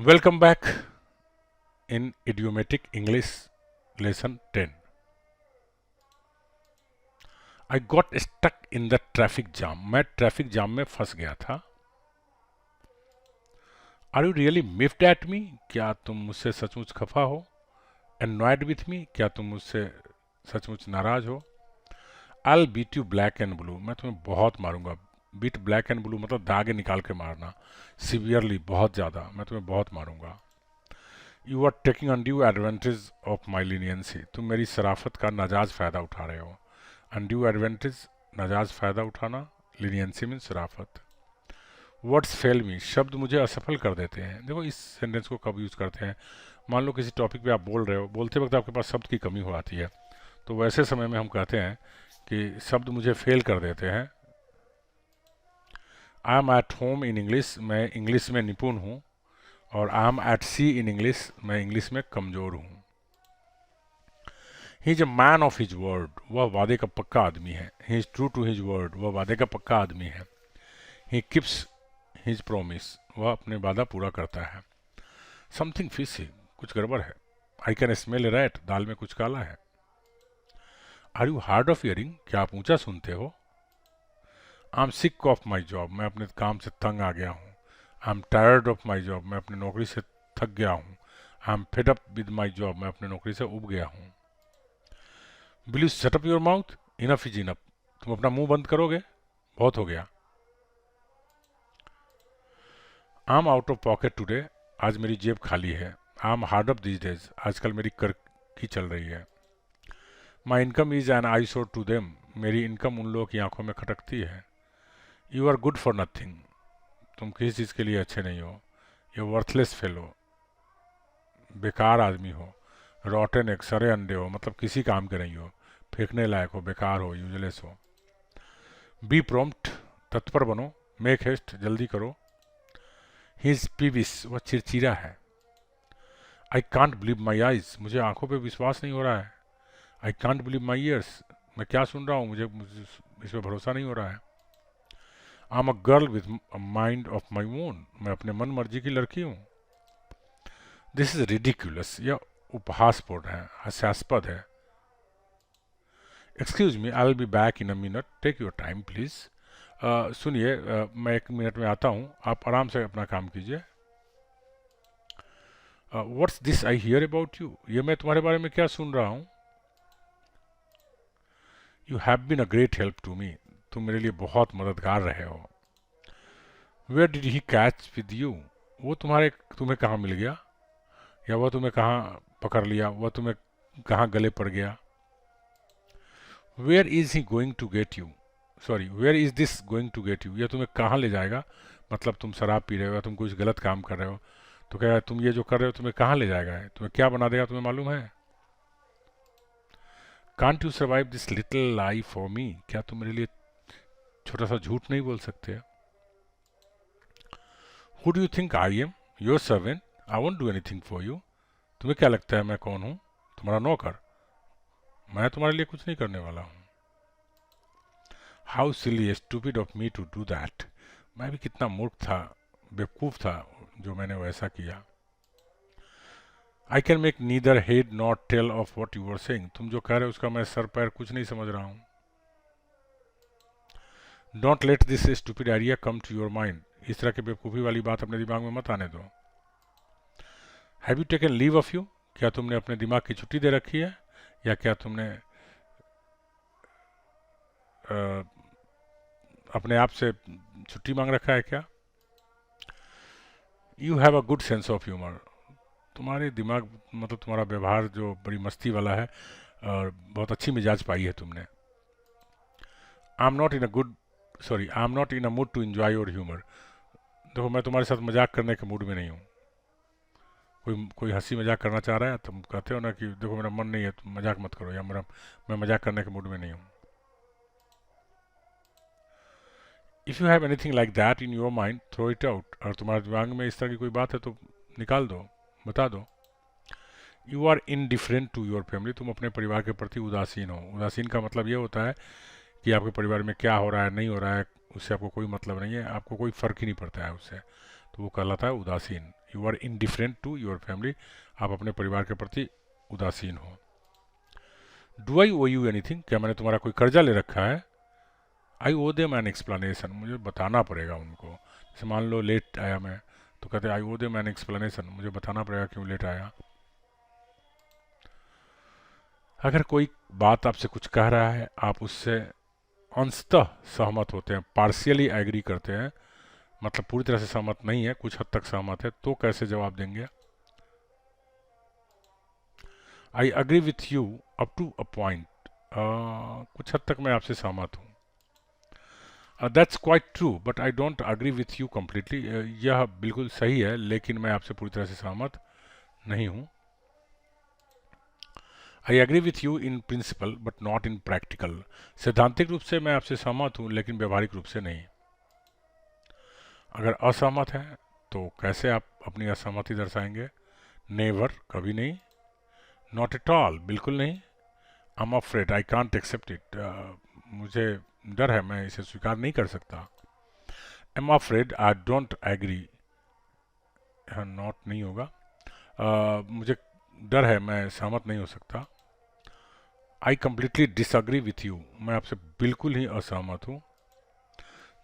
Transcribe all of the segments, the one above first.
Welcome back in Idiomatic English Lesson 10. I got stuck in the traffic jam. मैं traffic jam में फंस गया था. Are you really miffed at me? क्या तुम मुझसे सचमुच खफा हो? Annoyed with me? क्या तुम मुझसे सचमुच नाराज हो? I'll beat you black and blue. मैं तुम्हें बहुत मारूंगा. Beat black and blue मतलब दागे निकाल के मारना. Severely बहुत ज़्यादा. मैं तुम्हें बहुत मारूंगा. You are taking undue advantage of my leniency. तुम मेरी शराफत का नाजायज़ फ़ायदा उठा रहे हो. अनड्यू एडवांटेज नाजायज़ फ़ायदा उठाना. लीनियंसी मीन शराफत. वर्ड्स फेल मी. शब्द मुझे असफल कर देते हैं. देखो इस सेंटेंस को कब यूज़ करते हैं. मान लो किसी टॉपिक पे आप बोल रहे हो, बोलते वक्त आपके पास शब्द की कमी हो आती है, तो वैसे समय में हम कहते हैं कि शब्द मुझे फेल कर देते हैं. I am at home in English. मैं इंग्लिश में निपुण हूँ. और I am at sea in English. मैं इंग्लिश में कमज़ोर हूँ. He is a man of his word. वह वादे का पक्का आदमी है. He is true to his word. वह वादे का पक्का आदमी है. He keeps his promise. वह अपने वादा पूरा करता है. Something fishy. कुछ गड़बड़ है. I can smell rat. दाल में कुछ काला है. Are you hard of hearing. क्या आप ऊंचा सुनते हो. I am sick of my job. मैं अपने काम से तंग आ गया हूँ. I am tired of my job. मैं अपनी नौकरी से थक गया हूँ. I am fed up with my job. मैं अपनी नौकरी से उब गया हूँ. Will you shut up your mouth. Enough is enough. तुम अपना मुंह बंद करोगे. बहुत हो गया. I am out of pocket today. आज मेरी जेब खाली है. I am hard up these days. आजकल मेरी कर की चल रही है. माई इनकम इज एन आई शोर टू देम. मेरी इनकम उन लोगों की आंखों में खटकती है. You are good for nothing. तुम किसी चीज़ के लिए अच्छे नहीं हो. You worthless fellow. बेकार आदमी हो. रॉटन एक सरे अंडे हो मतलब किसी काम के नहीं हो. फेंकने लायक हो. बेकार हो. यूजलेस हो. Be prompt. तत्पर बनो. Make haste. जल्दी करो. He is peevish. वह चिड़चिड़ा है. I can't believe my eyes. मुझे आंखों पे विश्वास नहीं हो रहा है. I can't believe my ears. मैं क्या सुन रहा हूँ. मुझे इस पर भरोसा नहीं हो रहा है. I am a girl with mind of my own. मैं अपने मन मर्जी की लड़की हूँ. This is ridiculous. यह उपहासपूर्ण है. हास्यास्पद है. Excuse me. I will be back in a minute. Take your time please. सुनिए, मैं 1 मिनट में आता हूँ. आप आराम से अपना काम कीजिए. What's this I hear about you. ये मैं तुम्हारे बारे में क्या सुन रहा हूँ. You have been a great help to me. तुम मेरे लिए बहुत मददगार रहे हो. Where did he catch with you. वो तुम्हें कहाँ मिल गया. या वह तुम्हें कहाँ पकड़ लिया. वह तुम्हें कहाँ गले पड़ गया. Where is he going to get you. Sorry, where is this going to get you. यह तुम्हें कहाँ ले जाएगा. मतलब तुम शराब पी रहे हो या तुम कुछ गलत काम कर रहे हो, तो क्या तुम ये जो कर रहे हो तुम्हें कहाँ ले जाएगा. तुम्हें क्या बना देगा तुम्हें मालूम है. Can't you survive this little lie for me. क्या तुम मेरे लिए छोटा सा झूठ नहीं बोल सकते. Who do you think I am. Your servant. I won't do anything for you. तुम्हें क्या लगता है मैं कौन हूँ. तुम्हारा नौकर. मैं तुम्हारे लिए कुछ नहीं करने वाला हूँ. How silly stupid of me to do that. मैं भी कितना मूर्ख था, बेवकूफ़ था जो मैंने वैसा किया. I can make neither head not tail of what you are saying. तुम जो कह रहे हो उसका मैं सर पैर कुछ नहीं समझ रहा हूँ. Don't let this stupid idea come to your mind. इस तरह की बेवकूफ़ी वाली बात अपने दिमाग में मत आने दो. Have you taken leave of you. क्या तुमने अपने दिमाग की छुट्टी दे रखी है. या क्या तुमने अपने आप से छुट्टी मांग रखा है क्या. You have a good sense of humour. तुम्हारे दिमाग मतलब तुम्हारा व्यवहार जो बड़ी मस्ती वाला है और बहुत अच्छी मिजाज पाई है तुमने. I am not in a good sorry I am not in a mood to enjoy your humour. देखो मैं तुम्हारे साथ मजाक करने के मूड में नहीं हूँ. कोई हंसी मजाक करना चाह रहा है, तुम कहते हो ना कि देखो मेरा मन नहीं है, तुम मजाक मत करो, या मैं मजाक करने के मूड में नहीं हूँ. If you have anything like that in your mind throw it out. और तुम्हारे दिमाग में इस तरह की कोई बात है तो निकाल दो, बता दो. You are indifferent to your family. तुम अपने परिवार के प्रति उदासीन हो. उदासीन का मतलब ये होता है कि आपके परिवार में क्या हो रहा है नहीं हो रहा है, उससे आपको कोई मतलब नहीं है, आपको कोई फ़र्क ही नहीं पड़ता है उससे, तो वो कहलाता है उदासीन। You are indifferent to your family, आप अपने परिवार के प्रति उदासीन हो। Do I owe you anything, क्या मैंने तुम्हारा कोई कर्जा ले रखा है? I owe them an explanation, मुझे बताना पड़ेगा उनको। जैसे मान लो लेट आया मैं, तो कहते आई ओ देम एन एक्सप्लेनेशन, मुझे बताना पड़ेगा क्यों लेट आया। अगर कोई बात आपसे कुछ कह रहा है, आप उससे अंशतः सहमत होते हैं, पार्शियली एग्री करते हैं, मतलब पूरी तरह से सहमत नहीं है, कुछ हद तक सहमत है, तो कैसे जवाब देंगे? I agree with you up to a point, कुछ हद तक मैं आपसे सहमत हूँ। That's quite true but I don't agree with you completely, यह बिल्कुल सही है लेकिन मैं आपसे पूरी तरह से सहमत नहीं हूँ। I agree with you in principle but not in practical, सैद्धांतिक रूप से मैं आपसे सहमत हूँ लेकिन व्यवहारिक रूप से नहीं। अगर असहमत हैं तो कैसे आप अपनी असहमति दर्शाएंगे? नेवर, कभी नहीं। नॉट एट ऑल, बिल्कुल नहीं। I am afraid I can't accept it, मुझे डर है, मैं इसे स्वीकार नहीं कर सकता। I am afraid I don't agree, not नहीं होगा। मुझे डर है, मैं सहमत नहीं हो सकता। I completely disagree with you, मैं आपसे बिल्कुल ही असहमत हूँ।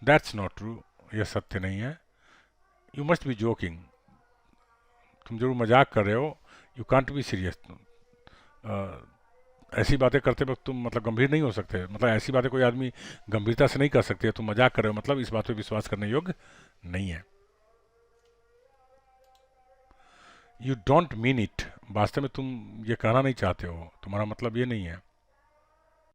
दैट्स नॉट ट्रू, यह सत्य नहीं है। यू मस्ट बी जोकिंग, तुम जरूर मजाक कर रहे हो। यू कांट बी सीरियस, ऐसी बातें करते वक्त तुम मतलब गंभीर नहीं हो सकते, मतलब ऐसी बातें कोई आदमी गंभीरता से नहीं कर सकती है, तुम मजाक कर रहे हो, मतलब इस बात पे विश्वास करने योग्य नहीं है। यू डोंट मीन इट, वास्तव में तुम ये कहना नहीं चाहते हो, तुम्हारा मतलब ये नहीं है।